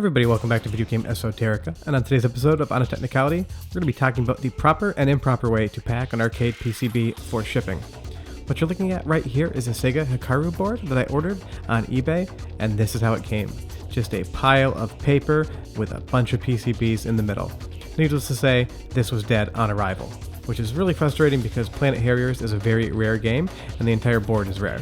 Everybody, welcome back to Video Game Esoterica, and on today's episode of On a Technicality, we're going to be talking about the proper and improper way to pack an arcade PCB for shipping. What you're looking at right here is a Sega Hikaru board that I ordered on eBay, and this is how it came. Just a pile of paper with a bunch of PCBs in the middle. Needless to say, this was dead on arrival, which is really frustrating because Planet Harriers is a very rare game, and the entire board is rare.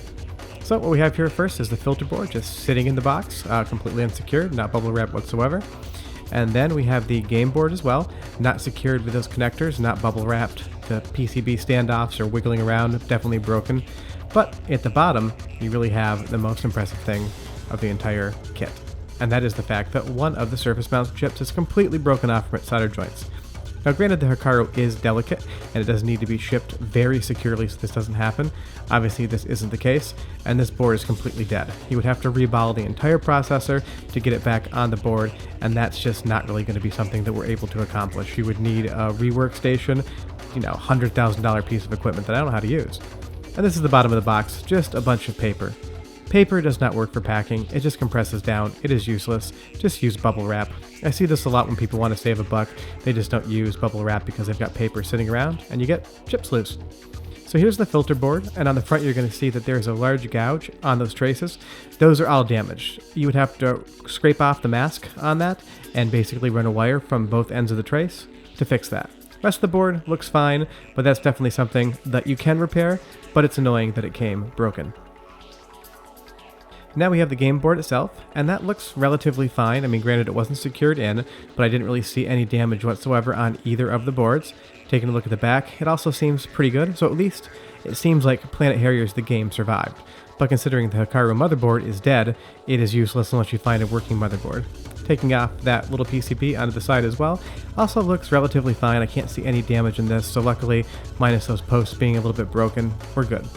So what we have here first is the filter board just sitting in the box, completely unsecured, not bubble wrap whatsoever. And then we have the game board as well, not secured with those connectors, not bubble wrapped. The PCB standoffs are wiggling around, definitely broken. But at the bottom, you really have the most impressive thing of the entire kit. And that is the fact that one of the surface mount chips is completely broken off from its solder joints. Now granted, the Hikaru is delicate, and it does need to be shipped very securely so this doesn't happen. Obviously this isn't the case, and this board is completely dead. You would have to reball the entire processor to get it back on the board, and that's just not really going to be something that we're able to accomplish. You would need a rework station, $100,000 piece of equipment that I don't know how to use. And this is the bottom of the box, just a bunch of paper. Paper does not work for packing, it just compresses down, it is useless, just use bubble wrap. I see this a lot when people want to save a buck, they just don't use bubble wrap because they've got paper sitting around, and you get chips loose. So here's the filter board, and on the front you're going to see that there's a large gouge on those traces. Those are all damaged. You would have to scrape off the mask on that, and basically run a wire from both ends of the trace to fix that. The rest of the board looks fine, but that's definitely something that you can repair, but it's annoying that it came broken. Now we have the game board itself, and that looks relatively fine. I mean, granted it wasn't secured in, but I didn't really see any damage whatsoever on either of the boards. Taking a look at the back, it also seems pretty good, so at least it seems like Planet Harriers the game survived. But considering the Hikaru motherboard is dead, it is useless unless you find a working motherboard. Taking off that little PCB onto the side as well, also looks relatively fine. I can't see any damage in this, so luckily, minus those posts being a little bit broken, we're good.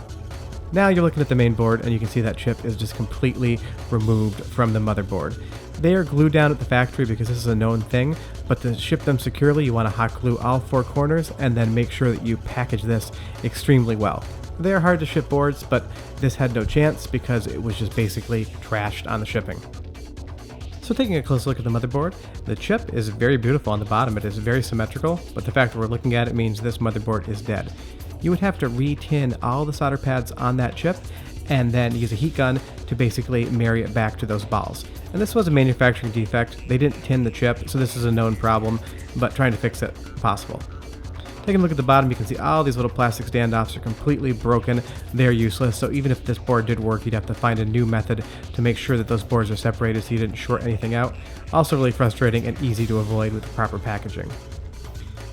Now you're looking at the main board, and you can see that chip is just completely removed from the motherboard. They are glued down at the factory because this is a known thing, but to ship them securely you want to hot glue all four corners and then make sure that you package this extremely well. They are hard to ship boards, but this had no chance because it was just basically trashed on the shipping. So taking a close look at the motherboard, the chip is very beautiful on the bottom. It is very symmetrical, but the fact that we're looking at it means this motherboard is dead. You would have to re-tin all the solder pads on that chip and then use a heat gun to basically marry it back to those balls. And this was a manufacturing defect. They didn't tin the chip, so this is a known problem, but trying to fix it, possible. Taking a look at the bottom, you can see all these little plastic standoffs are completely broken. They're useless, so even if this board did work, you'd have to find a new method to make sure that those boards are separated so you didn't short anything out. Also really frustrating and easy to avoid with the proper packaging.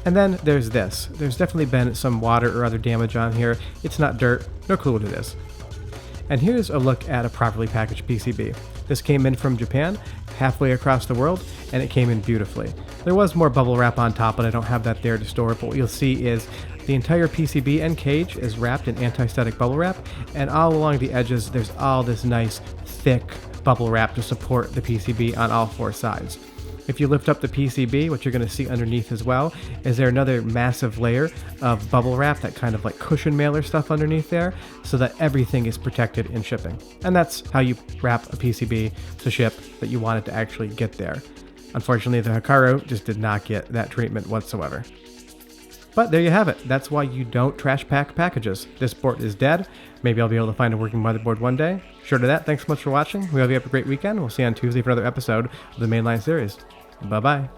And then there's this. There's definitely been some water or other damage on here. It's not dirt, no clue what it is. And here's a look at a properly packaged PCB. This came in from Japan, halfway across the world, and it came in beautifully. There was more bubble wrap on top, but I don't have that there to store, but what you'll see is the entire PCB and cage is wrapped in anti-static bubble wrap, and all along the edges there's all this nice, thick bubble wrap to support the PCB on all four sides. If you lift up the PCB, what you're going to see underneath as well is there another massive layer of bubble wrap, that kind of like cushion mailer stuff underneath there, so that everything is protected in shipping. And that's how you wrap a PCB to ship that you want it to actually get there. Unfortunately, the Hikaru just did not get that treatment whatsoever. But there you have it. That's why you don't trash pack packages. This board is dead. Maybe I'll be able to find a working motherboard one day. Short of that, thanks so much for watching. We hope you have a great weekend. We'll see you on Tuesday for another episode of the Mainline series. Bye-bye.